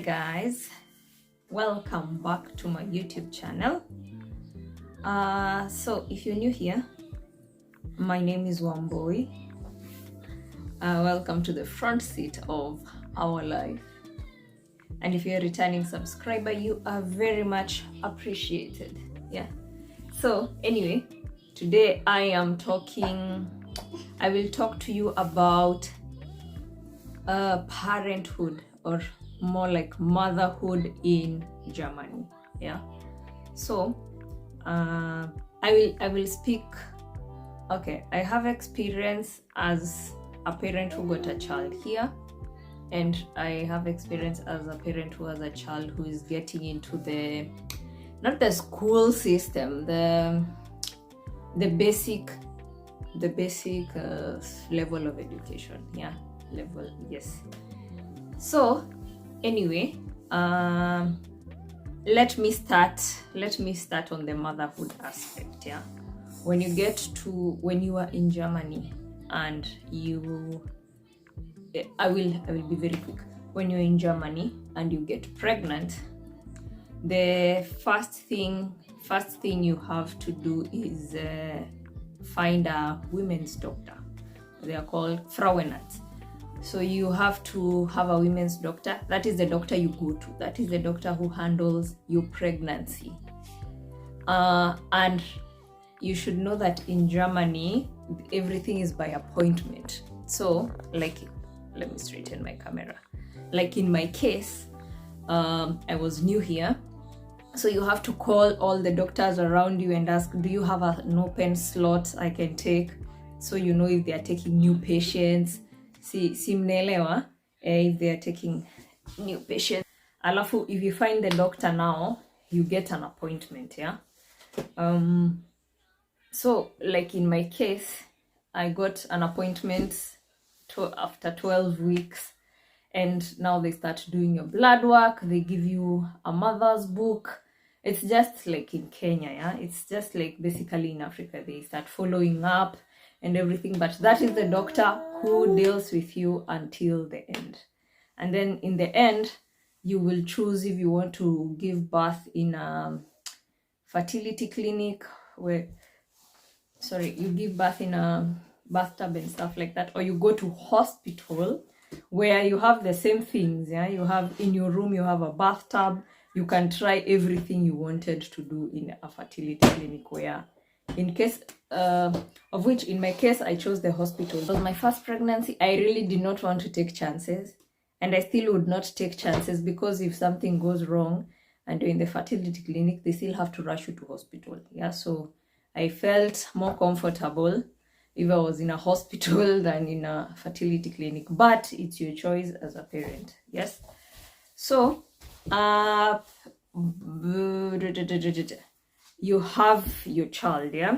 guys, welcome back to my YouTube channel. So if you're new here, my name is Wamboi. Welcome to the front seat of our life. And if you're a returning subscriber, you are very much appreciated. Yeah. So anyway, today I will talk to you about parenthood, or more like motherhood in Germany. Yeah. So I will speak. Okay, I have experience as a parent who got a child here, and I have experience as a parent who has a child who is getting into not the school system, the basic level of education. Yeah, level, yes. So anyway, let me start on the motherhood aspect. Yeah, when you are in Germany and I will be very quick. When you're in Germany and you get pregnant, the first thing you have to do is find a women's doctor. They are called Frauenarzt. So you have to have a women's doctor. That is the doctor you go to. That is the doctor who handles your pregnancy. And you should know that in Germany, everything is by appointment. So, like, let me straighten my camera. Like in my case, I was new here. So you have to call all the doctors around you and ask, do you have an open slot I can take? So you know if they are taking new patients. Simnelewa, if they are taking new patients. Alafu, if you find the doctor now, you get an appointment, yeah? So, like in my case, I got an appointment after 12 weeks, and now they start doing your blood work. They give you a mother's book. It's just like in Kenya, yeah? It's just like basically in Africa, they start following up and everything, but that is the doctor who deals with you until the end. And then in the end, you will choose if you want to give birth in a fertility clinic you give birth in a bathtub and stuff like that, or you go to hospital where you have the same things. Yeah, you have in your room, you have a bathtub. You can try everything you wanted to do in a fertility clinic, where in my case, I chose the hospital. It was my first pregnancy. I really did not want to take chances, and I still would not take chances, because if something goes wrong and you're in the fertility clinic, they still have to rush you to hospital. Yeah, so I felt more comfortable if I was in a hospital than in a fertility clinic, but it's your choice as a parent. Yes. So you have your child, yeah?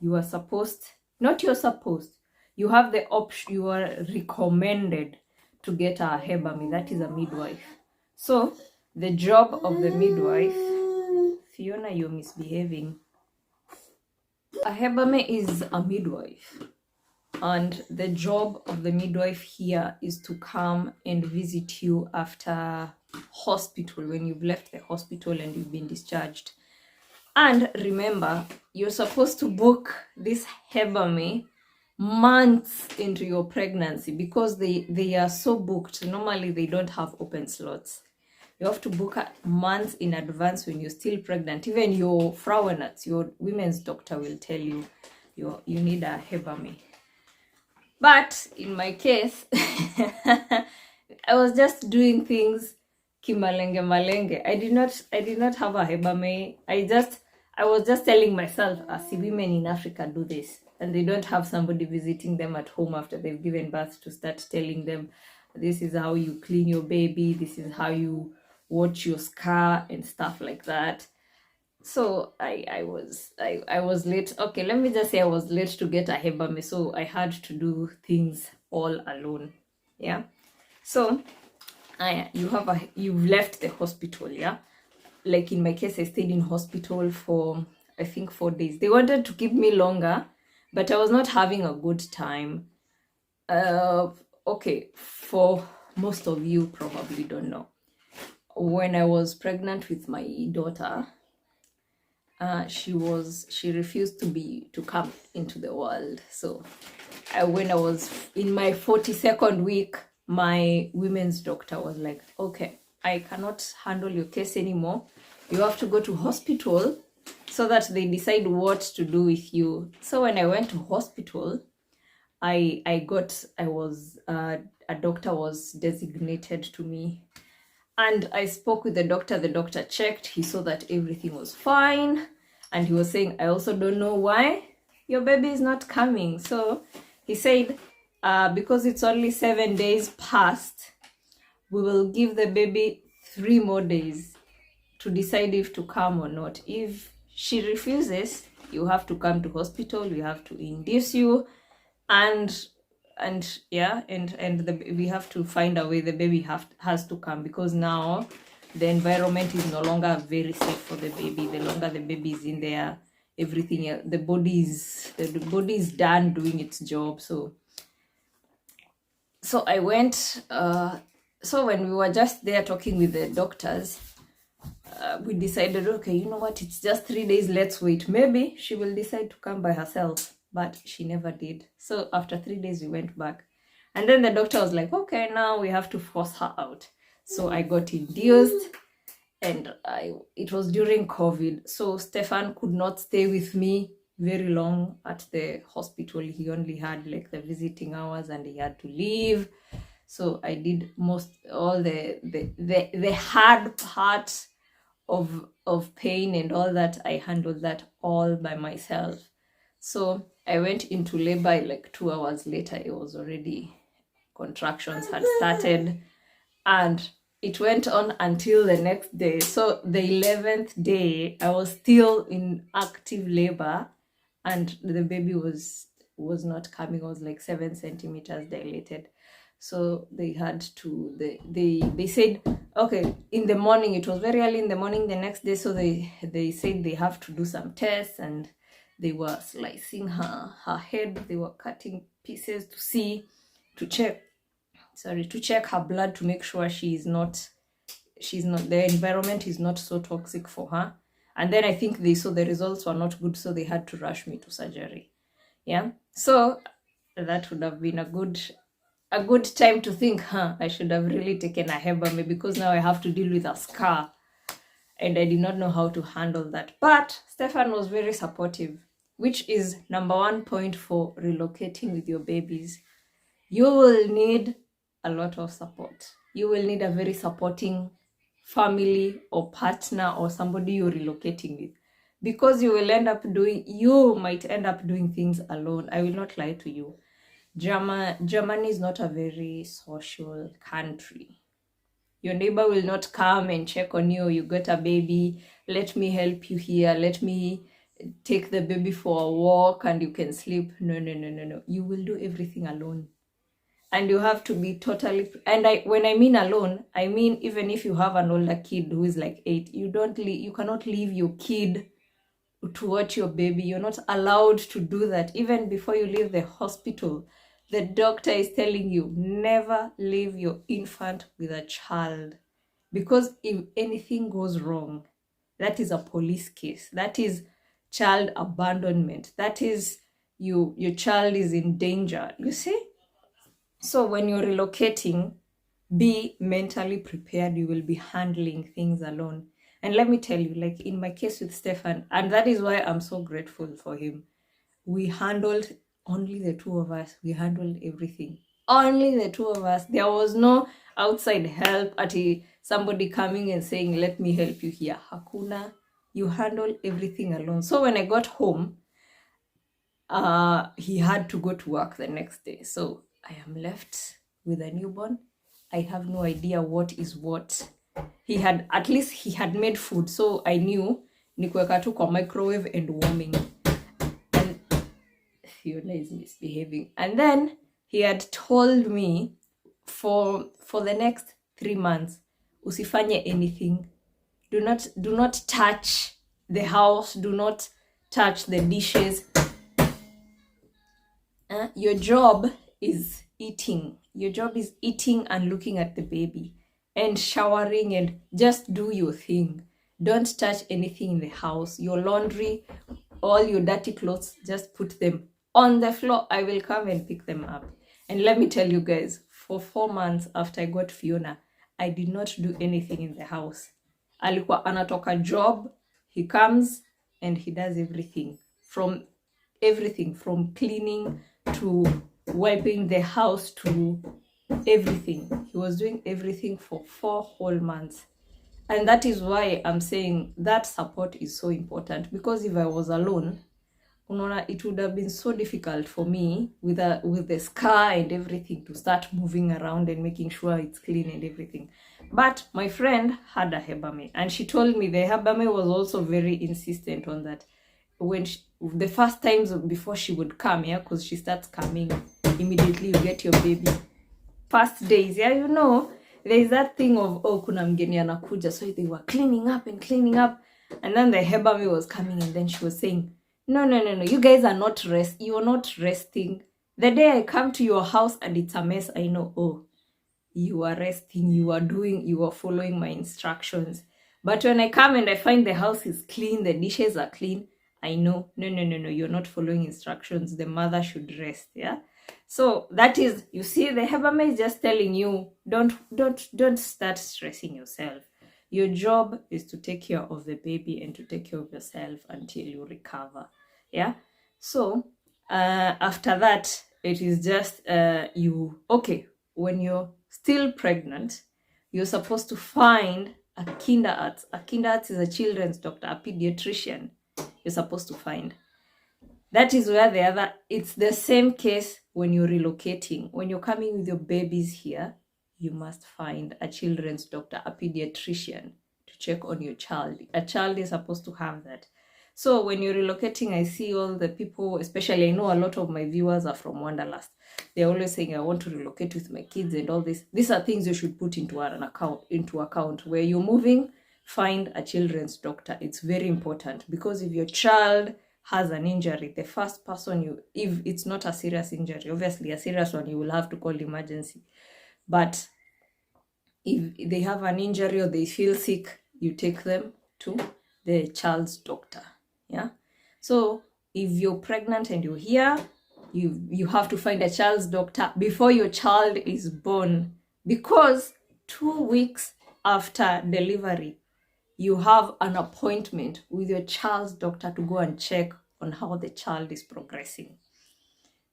You have the option, you are recommended to get a hebami, that is a midwife. So the job of the midwife, Fiona, you're misbehaving. A hebame is a midwife, and the job of the midwife here is to come and visit you after hospital, when you've left the hospital and you've been discharged. And remember, you're supposed to book this hebame months into your pregnancy, because they are so booked. Normally they don't have open slots. You have to book months in advance when you're still pregnant. Even your Frauenarzt, your women's doctor, will tell you you need a hebame. But in my case, I was just doing things kimalenge. I did not have a hebame. I was just telling myself, see, women in Africa do this, and they don't have somebody visiting them at home after they've given birth to start telling them, this is how you clean your baby, this is how you watch your scar and stuff like that. So I was late. Okay, let me just say I was late to get a hebame, so I had to do things all alone. Yeah. So you've left the hospital, yeah? Like in my case, I stayed in hospital for I think 4 days. They wanted to keep me longer, but I was not having a good time. Okay, for most of you probably don't know. when I was pregnant with my daughter, she refused to come into the world. So when I was in my 42nd week, my women's doctor was like, okay, I cannot handle your case anymore. You have to go to hospital so that they decide what to do with you. So when I went to hospital, a doctor was designated to me, and I spoke with the doctor. The doctor checked, he saw that everything was fine, and he was saying, I also don't know why your baby is not coming. So he said, because it's only 7 days past, we will give the baby 3 more days to decide if to come or not. If she refuses, you have to come to hospital, we have to induce you, and we have to find a way the baby has to come, because now the environment is no longer very safe for the baby. The longer the baby is in there, everything, the body is done doing its job. So I went, so when we were just there talking with the doctors, we decided, okay, you know what, it's just 3 days, let's wait, maybe she will decide to come by herself. But she never did. So after 3 days, we went back. And then the doctor was like, okay, now we have to force her out. So I got induced, and it was during COVID. So Stefan could not stay with me very long at the hospital. He only had like the visiting hours, and he had to leave. So I did all the hard part of pain and all that. I handled that all by myself. So I went into labor like 2 hours later. It was already, contractions had started, and it went on until the next day. So the 11th day, I was still in active labor, and the baby was not coming. It was like 7 centimeters dilated. So they had to, they said, okay, in the morning, it was very early in the morning the next day. So they said they have to do some tests, and they were slicing her head. They were cutting pieces to check her blood, to make sure she's not, the environment is not so toxic for her. And then I think they saw the results were not good, so they had to rush me to surgery. Yeah. So that would have been a good time to think, I should have really taken a Hebame, because now I have to deal with a scar. And I did not know how to handle that. But Stefan was very supportive, which is number 1 point for relocating with your babies. You will need a lot of support. You will need a very supporting family or partner or somebody you're relocating with, because you might end up doing things alone. I will not lie to you. Germany is not a very social country. Your neighbor will not come and check on you. You got a baby, let me help you here, let me take the baby for a walk and you can sleep. No. You will do everything alone. And you have to be totally, and when I mean alone, I mean even if you have an older kid who is like 8, you cannot leave your kid to watch your baby. You're not allowed to do that. Even before you leave the hospital, the doctor is telling you, never leave your infant with a child, because if anything goes wrong, that is a police case. That is child abandonment. That is your child is in danger, you see? So when you're relocating, be mentally prepared. You will be handling things alone. And let me tell you, like in my case with Stefan, and that is why I'm so grateful for him, we handled, only the 2 of us, we handled everything. Only the 2 of us. There was no outside help, somebody coming and saying, let me help you here. Hakuna. You handle everything alone. So when I got home, he had to go to work the next day. So I am left with a newborn. I have no idea what is what. At least he had made food, so I knew nikuweka tu kwa microwave and warming. And Fiona is misbehaving. And then he had told me for the next 3 months, usifanye anything. Do not touch the house. Do not touch the dishes. Your job is eating. Your job is eating and looking at the baby. and showering and just do your thing. Don't touch anything in the house. Your laundry, all your dirty clothes, just put them on the floor. I will come and pick them up. And let me tell you guys, for 4 months after I got Fiona, I did not do anything in the house. Alikuwa anatoka job, he comes and he does everything from cleaning to wiping the house to everything. He was doing everything for 4 whole months. And that is why I'm saying that support is so important, because if I was alone, it would have been so difficult for me with the scar and everything to start moving around and making sure it's clean and everything. But my friend had a hebame, and she told me the hebame was also very insistent on that. When the first times before she would come, yeah, because she starts coming immediately you get your baby. First days, yeah, there is that thing of, oh, kuna mgeni anakuja, so they were cleaning up, and then the hebame was coming, and then she was saying, no, you guys are not you're not resting. The day I come to your house and it's a mess, I know, oh, you are resting, you are following my instructions. But when I come and I find the house is clean, the dishes are clean, I know, no, you're not following instructions. The mother should rest, yeah? So that is, you see, the hebame is just telling you, don't start stressing yourself. Your job is to take care of the baby and to take care of yourself until you recover, yeah? So after that, it is just when you're still pregnant, you're supposed to find a kinderarzt. A kinderarzt is a children's doctor, a pediatrician. You're supposed to find. That is where it's the same case when you're relocating. When you're coming with your babies here, you must find a children's doctor, a pediatrician, to check on your child. A child is supposed to have that. So when you're relocating, I see all the people, especially I know a lot of my viewers are from Wanderlust. They're always saying, I want to relocate with my kids and all this. These are things you should put into account. Where you're moving, find a children's doctor. It's very important, because if your child has an injury, the first person if it's not a serious injury, obviously a serious one, you will have to call emergency. But if they have an injury or they feel sick, you take them to the child's doctor, yeah? So if you're pregnant and you're here, you have to find a child's doctor before your child is born, because 2 weeks after delivery, you have an appointment with your child's doctor to go and check on how the child is progressing.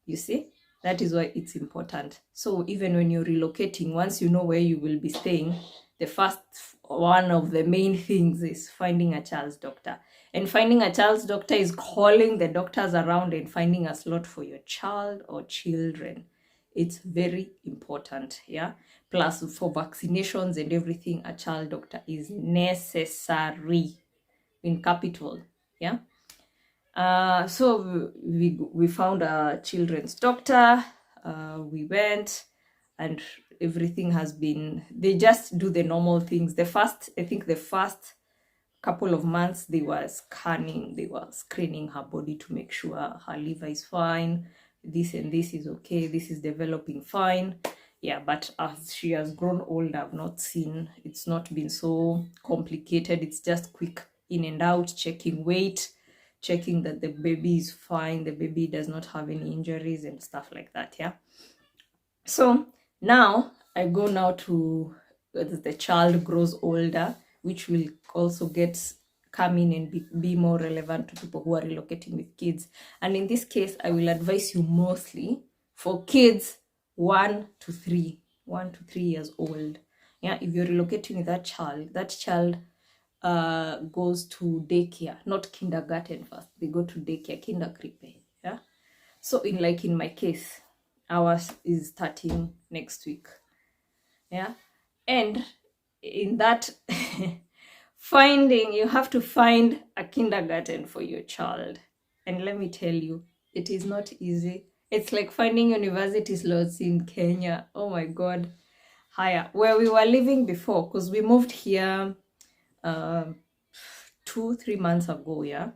You see, that is why it's important. So even when you're relocating, once you know where you will be staying, the first one of the main things is finding a child's doctor. And finding a child's doctor is calling the doctors around and finding a slot for your child or children. It's very important, yeah? Plus, for vaccinations and everything, a child doctor is necessary, in capital, yeah? So we found a children's doctor. We went, and everything has been, they just do the normal things. The first couple of months, they were screening her body to make sure her liver is fine, this and this is okay, this is developing fine, yeah. But as she has grown older, it's not been so complicated. It's just quick in and out, checking weight, checking that the baby is fine, the baby does not have any injuries and stuff like that, yeah. So now I go now to as the child grows older, which will also come in and be more relevant to people who are relocating with kids. And in this case, I will advise you mostly for kids 1 to 3 years old. Yeah, if you're relocating with that child goes to daycare, not kindergarten first. They go to daycare, kinderkrippe. Yeah. So in my case, ours is starting next week. Yeah. And in that you have to find a kindergarten for your child. And let me tell you, it is not easy. It's like finding university slots in Kenya. Oh my God. Higher. Where we were living before, because we moved here 2-3 months ago, yeah.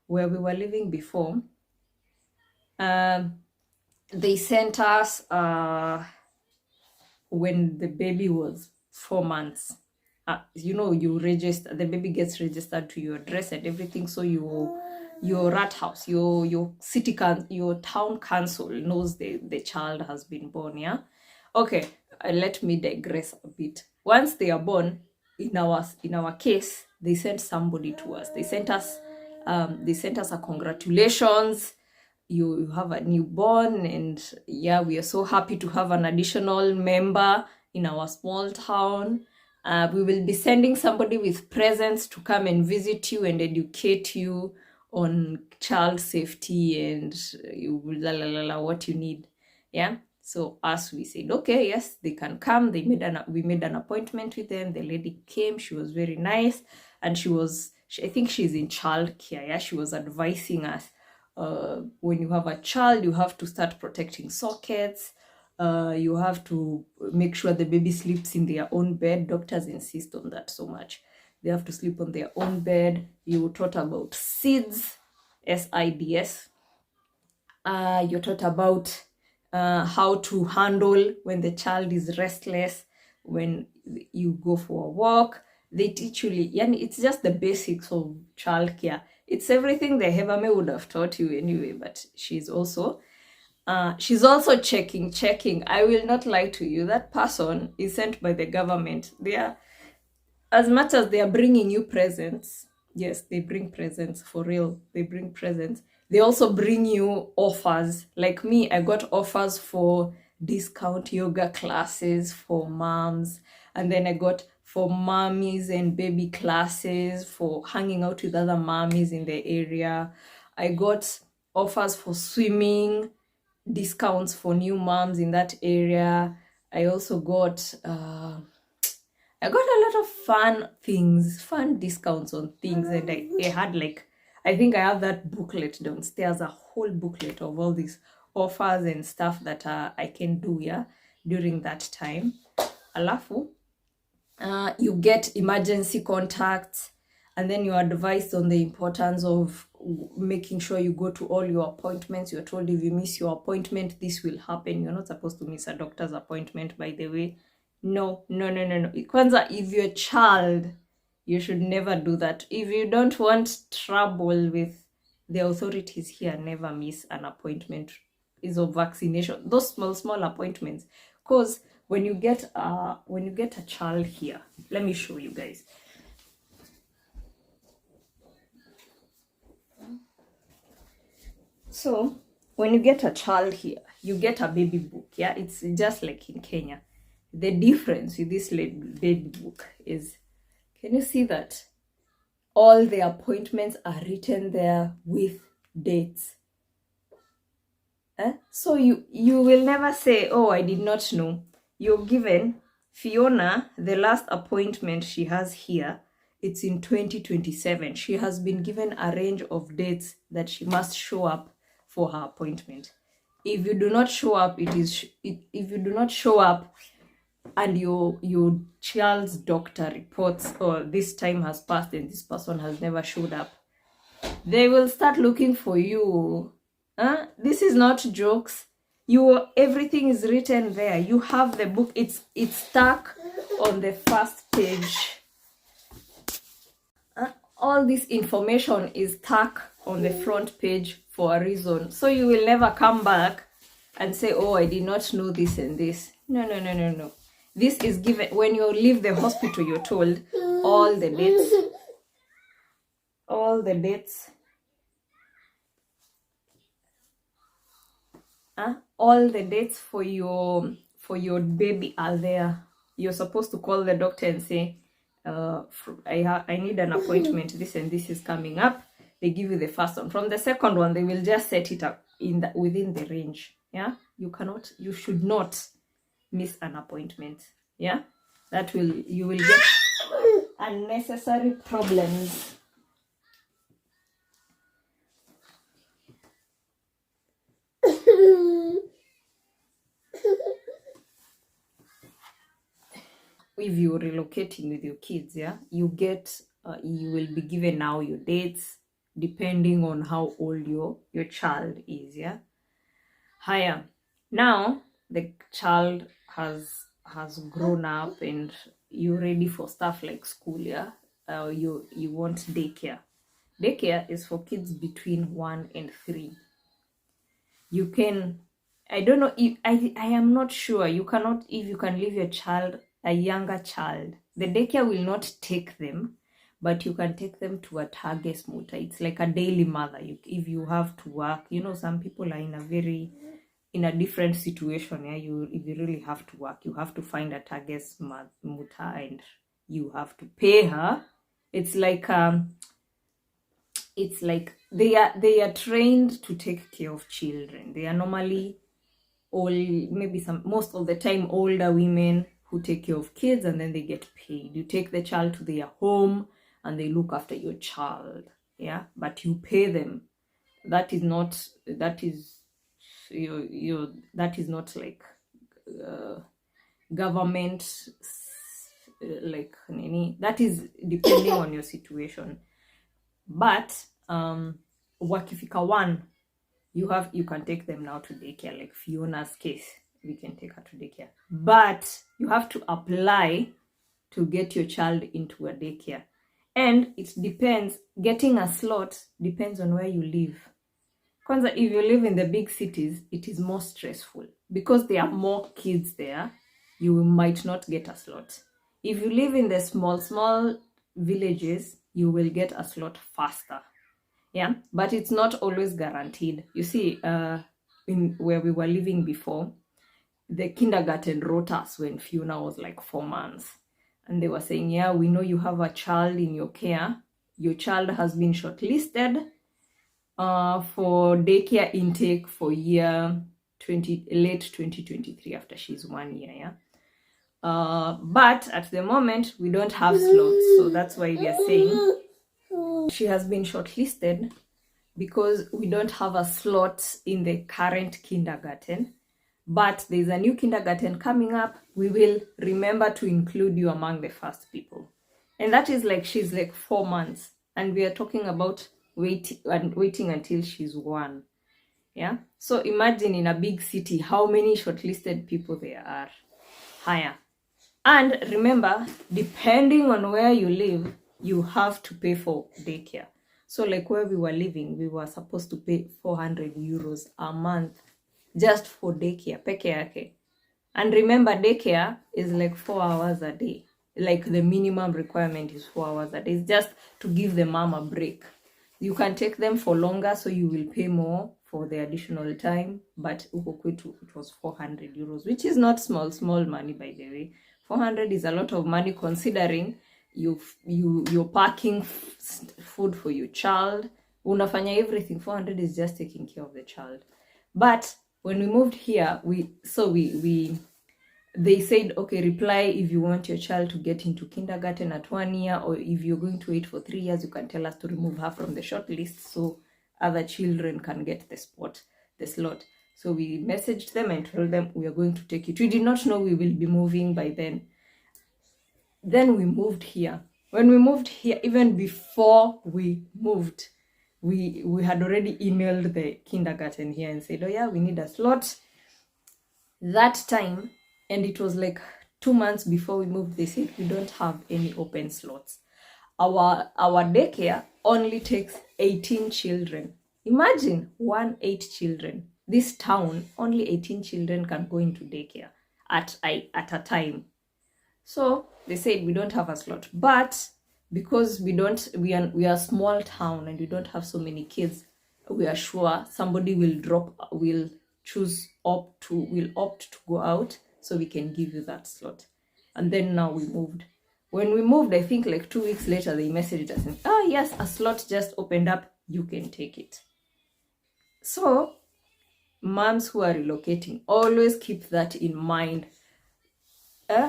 Where we were living before, they sent us when the baby was 4 months. You register, the baby gets registered to your address and everything. So your rat house, your your town council knows the child has been born. Yeah. Okay. Let me digress a bit. Once they are born, in our case, they sent somebody to us. They sent us a congratulations. You have a newborn, and yeah, we are so happy to have an additional member in our small town. We will be sending somebody with presents to come and visit you and educate you on child safety and what you need. Yeah. So as we said, okay, yes, they can come. We made an appointment with them. The lady came. She was very nice, and I think she's in childcare. Yeah, she was advising us. When you have a child, you have to start protecting sockets. You have to make sure the baby sleeps in their own bed. Doctors insist on that so much. They have to sleep on their own bed. You taught about SIDS, SIDS. You're taught about how to handle when the child is restless, when you go for a walk. They teach you, it's just the basics of childcare. It's everything the Hebame would have taught you anyway, but she's also checking. I will not lie to you. That person is sent by the government. They are, as much as they are bringing you presents, yes, they bring presents for real. They bring presents. They also bring you offers. Like me, I got offers for discount yoga classes for moms. And then I got for mommies and baby classes for hanging out with other mommies in the area. I got offers for swimming, discounts for new moms in that area. I also got a lot of fun things, fun discounts on things. And I had I think I have that booklet downstairs, a whole booklet of all these offers and stuff that I can do, yeah, during that time. Alafu, you get emergency contacts, and then you're advised on the importance of making sure you go to all your appointments. You're told if you miss your appointment, this will happen. You're not supposed to miss a doctor's appointment, by the way. No. Kwanza, if you're a child, you should never do that. If you don't want trouble with the authorities here, never miss an appointment. Is of vaccination, those small appointments. Because when you get a child here, let me show you guys. So when you get a child here, you get a baby book. Yeah, it's just like in Kenya. The difference with this baby book is, can you see that all the appointments are written there with dates? So you will never say, oh, I did not know. You're given Fiona, the last appointment she has here, it's in 2027. She has been given a range of dates that she must show up for her appointment. If you do not show up, if you do not show up and your child's doctor reports, oh, this time has passed and this person has never showed up, they will start looking for you. This is not jokes. Everything is written there. You have the book. It's stuck on the first page. All this information is stuck on the front page for a reason. So you will never come back and say, oh, I did not know this and this. No. This is given when you leave the hospital. You're told all the dates. All the dates for your baby are there. You're supposed to call the doctor and say, I need an appointment. This and this is coming up. They give you the first one. From the second one, they will just set it up within the range. Yeah, you should not miss an appointment. Yeah, you will get unnecessary problems. If you're relocating with your kids, yeah, you will be given now your dates depending on how old your child is. Yeah. Higher. Now the child has grown up and you're ready for stuff like school, yeah, you want daycare. Daycare is for kids between 1 and 3. You can, I don't know if I am not sure, you cannot, if you can leave your child, a younger child, the daycare will not take them, but you can take them to a Tages Mutter. It's like a daily mother. If you have to work, some people are in a different situation. Yeah, if you really have to work, you have to find a Tages Mutter and you have to pay her. It's like they are trained to take care of children. They are normally most of the time older women who take care of kids, and then they get paid. You take the child to their home and they look after your child, yeah, but you pay them. That is not like government, like that is depending on your situation. But wakifika 1, you can take them now to daycare. Like Fiona's case, we can take her to daycare, but you have to apply to get your child into a daycare, and it depends. Getting a slot depends on where you live. Kwanza, if you live in the big cities, it is more stressful because there are more kids there. You might not get a slot. If you live in the small villages, you will get a slot faster. Yeah, but it's not always guaranteed. You see, in where we were living before, the kindergarten wrote us when Fiona was like 4 months, and they were saying, yeah, we know you have a child in your care. Your child has been shortlisted for daycare intake for late 2023, after she's 1 year. Yeah. But at the moment we don't have slots, so that's why we are saying she has been shortlisted, because we don't have a slot in the current kindergarten, but there's a new kindergarten coming up. We will remember to include you among the first people. And that is like, she's like 4 months, and we are talking about waiting until she's 1. Yeah, so imagine in a big city how many shortlisted people there are. Higher. And remember, depending on where you live, you have to pay for daycare. So like where we were living, we were supposed to pay 400 euros a month just for daycare, peke yake. And remember, daycare is like 4 hours a day. Like the minimum requirement is 4 hours a day. It's just to give the mom a break. You can take them for longer, so you will pay more for the additional time. But it was 400 euros, which is not small money, by the way. 400 is a lot of money, considering you're packing food for your child, unafanya everything. 400 is just taking care of the child. But when we moved here, they said, okay, reply if you want your child to get into kindergarten at 1 year, or if you're going to wait for 3 years, you can tell us to remove her from the short list so other children can get the slot. So we messaged them and told them we are going to take it. We did not know we will be moving by then. Then we moved here. When we moved here, even before we moved, we had already emailed the kindergarten here and said, oh yeah, we need a slot. That time, and it was like 2 months before we moved, they said we don't have any open slots. Our daycare only takes 18 children. Imagine 18 children. This town, only 18 children can go into daycare at a time. So they said we don't have a slot, but because we are a small town and we don't have so many kids, we are sure somebody will opt to go out, so we can give you that slot. And then now we moved. When we moved, I think like 2 weeks later, they messaged us and, oh yes, a slot just opened up, you can take it. So moms who are relocating, always keep that in mind.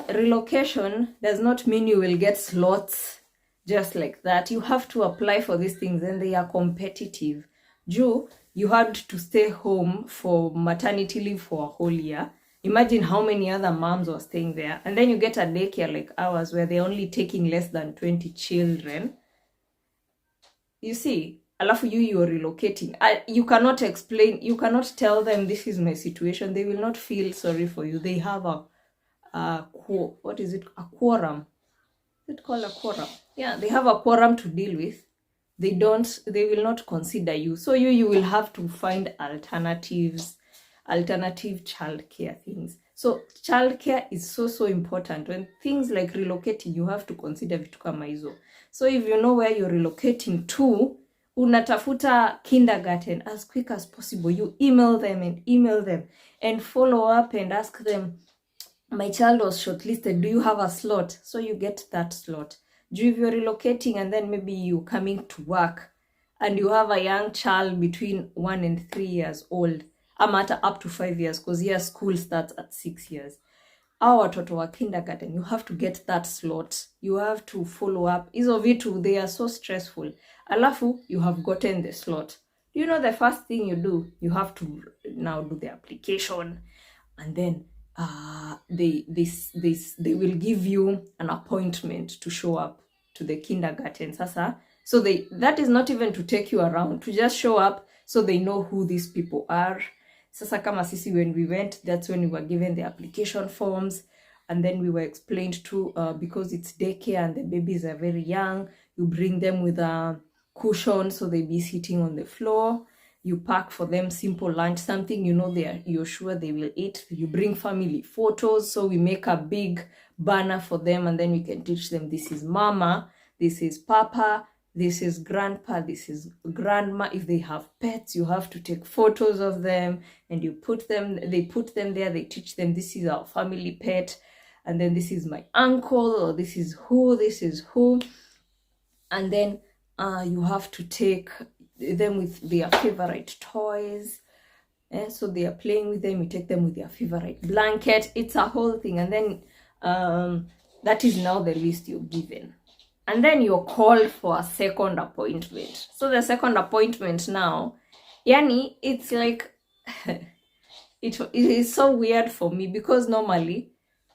Relocation does not mean you will get slots just like that. You have to apply for these things, and they are competitive. You had to stay home for maternity leave for a whole year. Imagine how many other moms were staying there. And then you get a daycare like ours where they're only taking less than 20 children. You see, alafu you are relocating. You cannot explain, you cannot tell them this is my situation. They will not feel sorry for you. They have a quorum. it called a quorum? Yeah, they have a quorum to deal with. They will not consider you. So you will have to find alternative childcare things. So childcare is so important. When things like relocating, you have to consider vitu kama hizo. So if you know where you're relocating to, unatafuta kindergarten as quick as possible. You email them and follow up and ask them, my child was shortlisted, do you have a slot? So you get that slot. If you're relocating and then maybe you coming to work and you have a young child between 1 and 3 years old, up to 5 years, because here school starts at 6 years. Our watoto wa kindergarten, you have to get that slot. You have to follow up. Hizo vitu, they are so stressful. Alafu, you have gotten the slot. You know the first thing you do? You have to now do the application. And then they will give you an appointment to show up to the kindergarten. Sasa, so that is not even to take you around, to just show up so they know who these people are. Sasa kama sisi, when we went, that's when we were given the application forms, and then we were explained to, because it's daycare and the babies are very young, you bring them with a cushion so they be sitting on the floor. You pack for them simple lunch, something you're sure they will eat. You bring family photos, so we make a big banner for them, and then we can teach them, this is mama, this is papa, this is grandpa, this is grandma. If they have pets, you have to take photos of them and they put them there. They teach them, this is our family pet, and then this is my uncle, or this is who. And then you have to take them with their favorite toys. And so they are playing with them. You take them with their favorite blanket. It's a whole thing. And then that is now the list you're given. And then you're called for a second appointment. So the second appointment now, yani, it's like, it is so weird for me, because normally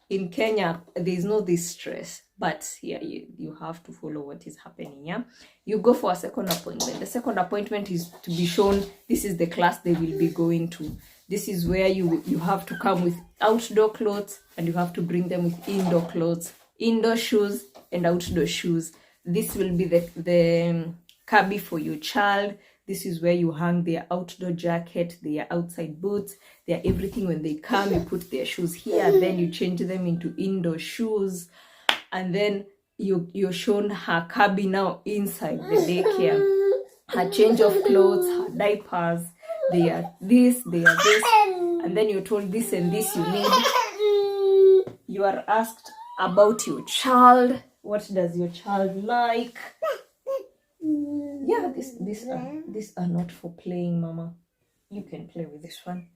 in Kenya, there's no this stress. But here, you have to follow what is happening, yeah? You go for a second appointment. The second appointment is to be shown, this is the class they will be going to. This is where you have to come with outdoor clothes, and you have to bring them with indoor clothes, indoor shoes and outdoor shoes. This will be the cubby for your child. This is where you hang their outdoor jacket, their outside boots, their everything. When they come, you put their shoes here, then you change them into indoor shoes. And then you're shown her cubby now inside the daycare. Her change of clothes, her diapers, they are this. And then you're told this and this you need. You are asked about your child. What does your child like? Yeah, these are not for playing, mama. You can play with this one.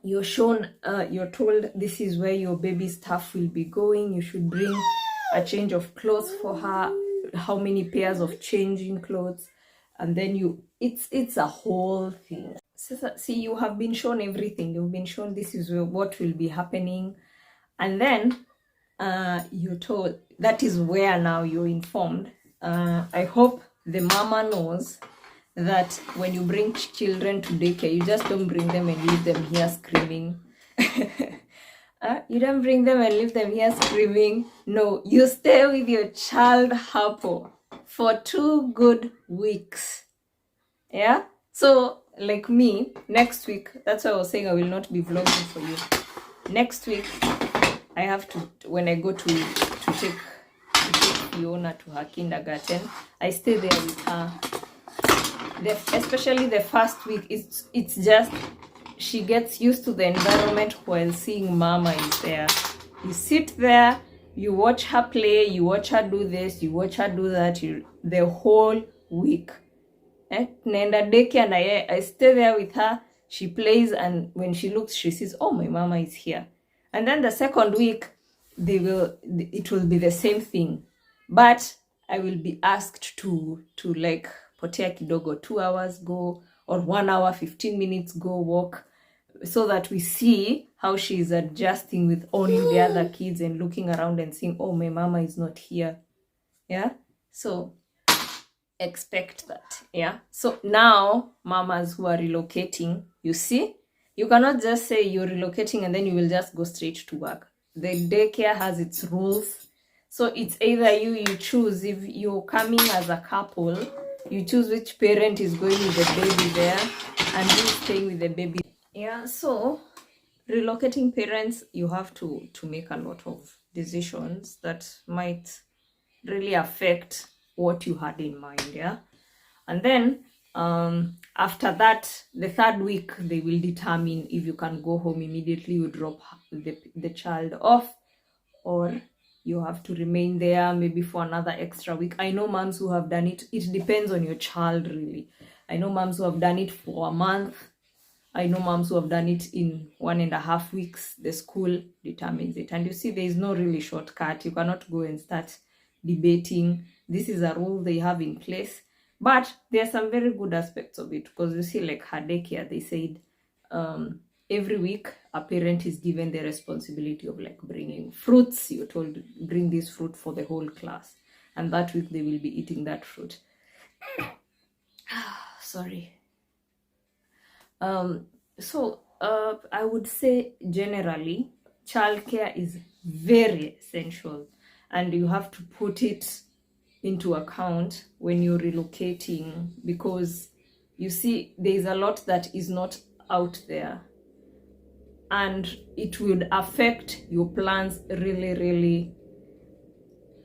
You're shown, you're told, this is where your baby stuff will be going. You should bring a change of clothes for her, how many pairs of changing clothes, and then it's a whole thing. So, see, you have been shown everything. You've been shown this is what will be happening, and then you're told, that is where now you're informed. I hope the mama knows that when you bring children to daycare, you just don't bring them and leave them here screaming. You don't bring them and leave them here screaming. No, you stay with your child hapo for 2 good weeks. Yeah? So, like me, next week, that's why I was saying I will not be vlogging for you. Next week, I have to, when I go to take Fiona to her kindergarten, I stay there with her. Especially the first week, it's just, she gets used to the environment while seeing mama is there. You sit there, you watch her play, you watch her do this, you watch her do that, the whole week. Nenda daycare and I stay there with her, she plays, and when she looks, she sees, oh, my mama is here. And then the second week, it will be the same thing. But I will be asked to like, potea kidogo, 2 hours go, or 1 hour, 15 minutes go walk, so that we see how she is adjusting with only the other kids and looking around and seeing, oh, my mama is not here. Yeah, so expect that. Yeah, so now mamas who are relocating, you see, you cannot just say you're relocating and then you will just go straight to work. The daycare has its rules. So it's either you choose. If you're coming as a couple, you choose which parent is going with the baby there and who's staying with the baby. Yeah, so relocating parents, you have to make a lot of decisions that might really affect what you had in mind. Yeah. And then after that, the third week, they will determine if you can go home immediately, you drop the child off, or you have to remain there maybe for another extra week. I know moms who have done it. It depends on your child, really. I know moms who have done it for a month. I know moms who have done it in 1.5 weeks. The school determines it. And you see, there is no really shortcut. You cannot go and start debating. This is a rule they have in place. But there are some very good aspects of it, because you see, like her daycare, they said every week a parent is given the responsibility of like bringing fruits. You're told, bring this fruit for the whole class. And that week they will be eating that fruit. Sorry. So I would say generally childcare is very essential, and you have to put it into account when you're relocating, because you see, there's a lot that is not out there, and it would affect your plans really, really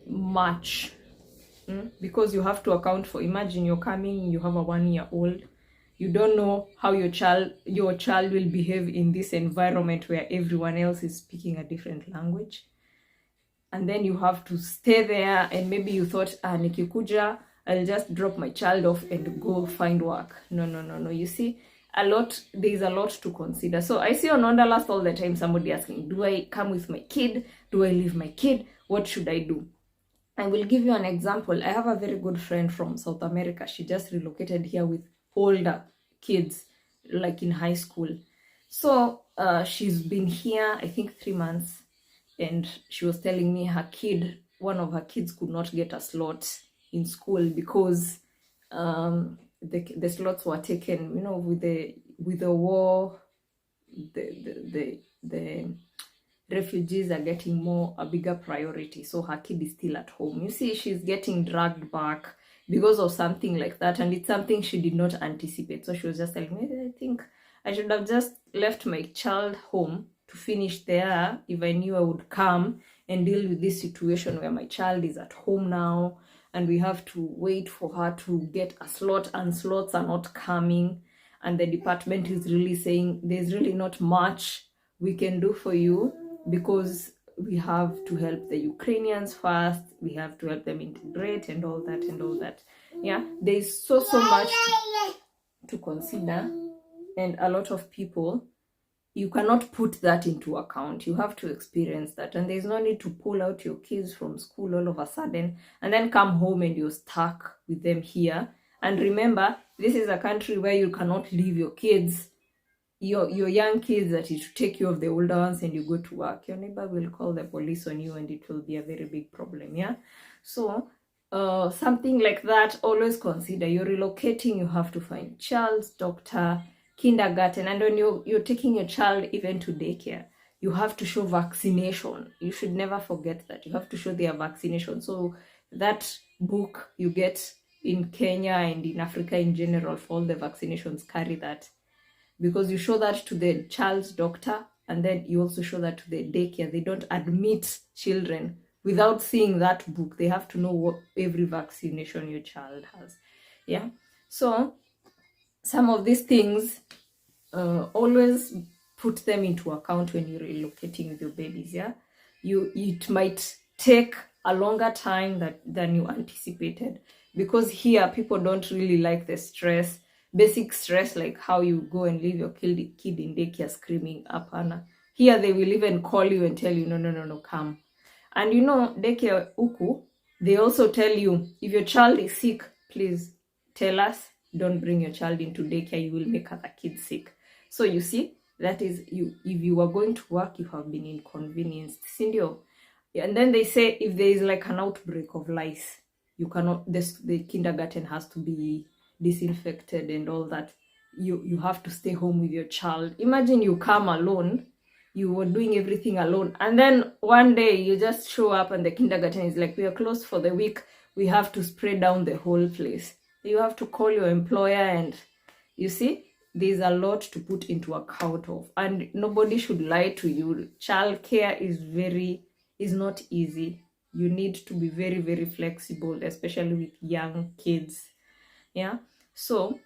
much. Because you have to account for, imagine you're coming, you have a 1-year-old, you don't know how your child will behave in this environment where everyone else is speaking a different language. And then you have to stay there, and maybe you thought, nikikuja, I'll just drop my child off and go find work. No. You see, there's a lot to consider. So I see on Wanderlust all the time somebody asking, do I come with my kid? Do I leave my kid? What should I do? I will give you an example. I have a very good friend from South America. She just relocated here with older kids, like in high school. So she's been here, I think, 3 months. And she was telling me one of her kids could not get a slot in school because the slots were taken, with the war, the refugees are getting a bigger priority. So her kid is still at home. You see, she's getting dragged back because of something like that, and it's something she did not anticipate. So she was just telling me, I think I should have just left my child home to finish there if I knew I would come and deal with this situation where my child is at home now and we have to wait for her to get a slot, and slots are not coming, and the department is really saying there's really not much we can do for you, because we have to help the Ukrainians first, we have to help them integrate and all that. Yeah, there's so much to consider, and a lot of people, you cannot put that into account. You have to experience that, and there's no need to pull out your kids from school all of a sudden and then come home and you're stuck with them here. And remember, this is a country where you cannot leave your kids, your young kids, that you take care of the older ones and you go to work. Your neighbor will call the police on you and it will be a very big problem. Yeah, so something like that, always consider. You're relocating, you have to find child's doctor, kindergarten, and when you're taking your child even to daycare, you have to show vaccination. You should never forget that. You have to show their vaccination. So that book you get in Kenya and in Africa in general for all the vaccinations, carry that, because you show that to the child's doctor, and then you also show that to the daycare. They don't admit children without seeing that book. They have to know what every vaccination your child has. Yeah, so some of these things, always put them into account when you're relocating with your babies. Yeah, it might take a longer time than you anticipated, because here people don't really like the stress, basic stress, like how you go and leave your kid in daycare screaming up. Here they will even call you and tell you, no, come. And daycare Huku, they also tell you, if your child is sick, please tell us. Don't bring your child into daycare. You will make other kids sick. So you see, that is, if you are going to work, you have been inconvenienced. Sindio? And then they say, if there is like an outbreak of lice, you cannot, the kindergarten has to be disinfected and all that. You have to stay home with your child. Imagine you come alone you were doing everything alone, and then one day you just show up and the kindergarten is like, we are closed for the week, we have to spray down the whole place. You have to call your employer, and you see, there's a lot to put into account of, and nobody should lie to you. Childcare is not easy. You need to be very, very flexible, especially with young kids. Yeah. So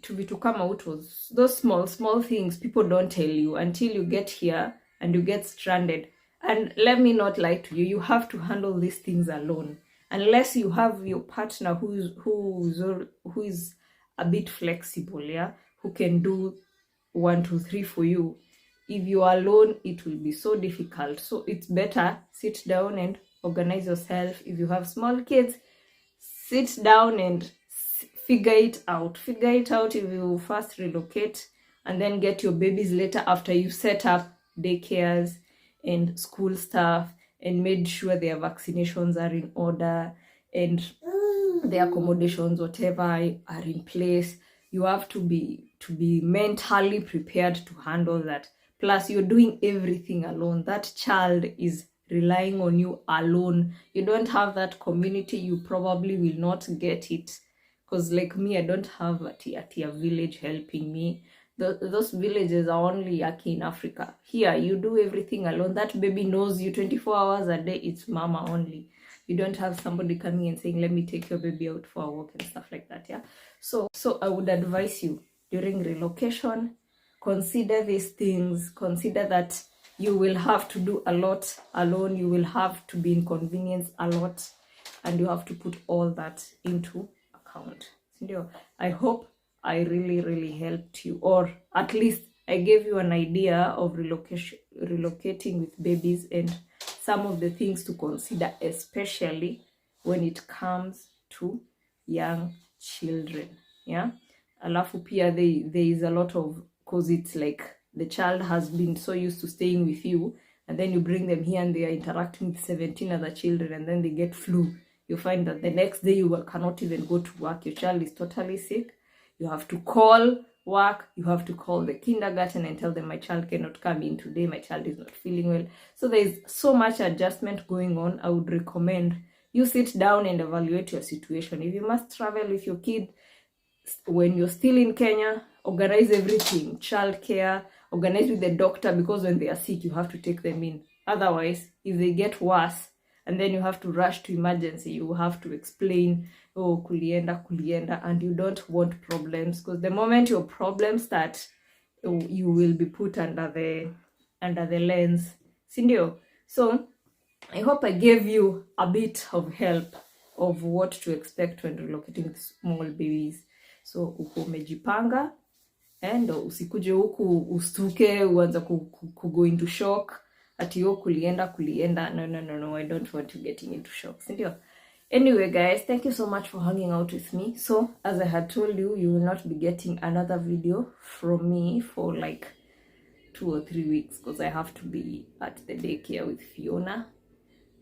to come out was those small things people don't tell you until you get here and you get stranded. And let me not lie to you, you have to handle these things alone, unless you have your partner who is a bit flexible, yeah, who can do 1 2 3 for you. If you are alone, it will be so difficult. So it's better sit down and organize yourself. If you have small kids, sit down and figure it out. Figure it out if you first relocate, and then get your babies later after you set up daycares and school stuff and made sure their vaccinations are in order and their accommodations, whatever, are in place. You have to be mentally prepared to handle that. Plus, you're doing everything alone. That child is relying on you alone. You don't have that community, you probably will not get it. Because like me, I don't have a tia village helping me. Those villages are only in Africa. Here, you do everything alone. That baby knows you 24 hours a day. It's mama only. You don't have somebody coming and saying, let me take your baby out for a walk and stuff like that. Yeah. So I would advise you, during relocation, consider these things. Consider that you will have to do a lot alone. You will have to be inconvenienced a lot, and you have to put all that into account. I hope I really helped you, or at least I gave you an idea of relocating with babies and some of the things to consider, especially when it comes to young children. Yeah. Alafu pia there is a lot of, because it's like the child has been so used to staying with you, and then you bring them here and they are interacting with 17 other children, and then they get flu. You find that the next day you cannot even go to work. Your child is totally sick. You have to call work. You have to call the kindergarten and tell them, my child cannot come in today. My child is not feeling well. So there's so much adjustment going on. I would recommend you sit down and evaluate your situation. If you must travel with your kid, when you're still in Kenya, organize everything. Childcare, organize with the doctor, because when they are sick, you have to take them in. Otherwise, if they get worse, and then you have to rush to emergency, you have to explain, oh, kulienda, and you don't want problems, because the moment your problems start, you will be put under the lens. Sindio? So I hope I gave you a bit of help of what to expect when relocating with small babies. So uko umejipanga, and usikuje huku ustuke uanza go into shock ati yo kulienda. No, I don't want you getting into shock. Sindio? Anyway, guys, thank you so much for hanging out with me. So as I had told you, you will not be getting another video from me for like 2 or 3 weeks, because I have to be at the daycare with Fiona.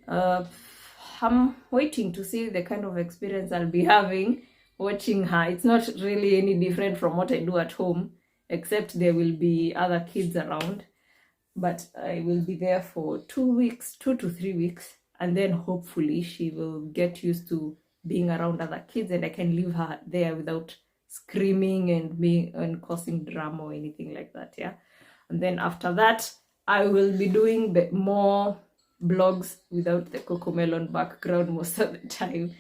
I'm waiting to see the kind of experience I'll be having watching her. It's not really any different from what I do at home, except there will be other kids around. But I will be there for 2 to 3 weeks, and then hopefully she will get used to being around other kids, and I can leave her there without screaming and causing drama or anything like that. Yeah. And then after that, I will be doing more blogs without the Cocomelon background most of the time.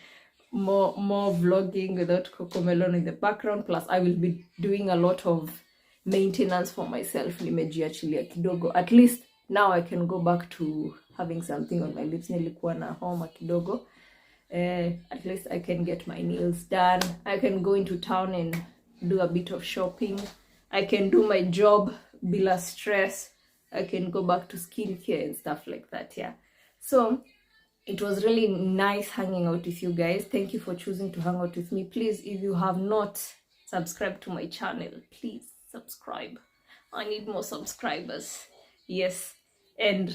More vlogging without Cocomelon in the background. Plus, I will be doing a lot of maintenance for myself. Nimejiachilia kidogo. At least now I can go back to having something on my lips. Nilikuwa na homa kidogo. At least I can get my nails done. I can go into town and do a bit of shopping. I can do my job bila stress. I can go back to skincare and stuff like that. Yeah. So it was really nice hanging out with you guys. Thank you for choosing to hang out with me. Please, if you have not subscribed to my channel, please subscribe. I need more subscribers. Yes. And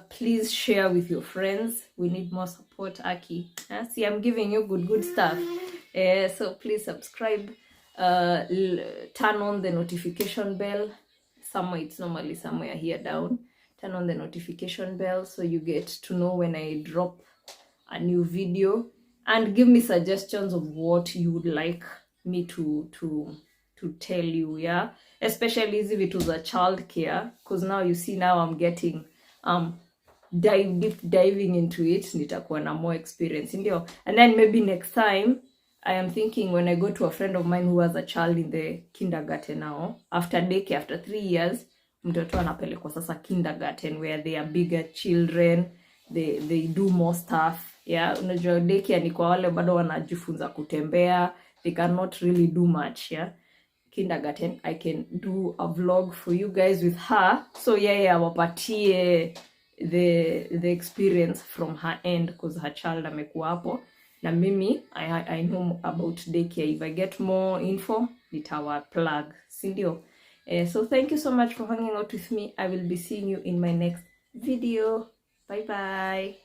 please share with your friends. We need more support, Aki. See, I'm giving you good stuff. So please subscribe. Turn on the notification bell. somewhere, it's normally somewhere here down. Turn on the notification bell so you get to know when I drop a new video, and give me suggestions of what you would like me to tell you, yeah, especially if it was a childcare, because now you see, now I'm getting diving into it, nitakuwa na more experience, ndio. And then maybe next time I am thinking, when I go to a friend of mine who has a child in the kindergarten now, after daycare, after 3 years, mtoto anapelekwa sasa kindergarten, where they are bigger children, they do more stuff, yeah. Unajua daycare ni kwa wale bado wanajifunza kutembea, they cannot really do much, yeah. Kindergarten, I can do a vlog for you guys with her, so yeah, wapatie the experience from her end, because her child amekuwa hapo, na mimi I know about daycare. If I get more info, nitawa plug, si ndio? So thank you so much for hanging out with me. I will be seeing you in my next video. Bye bye.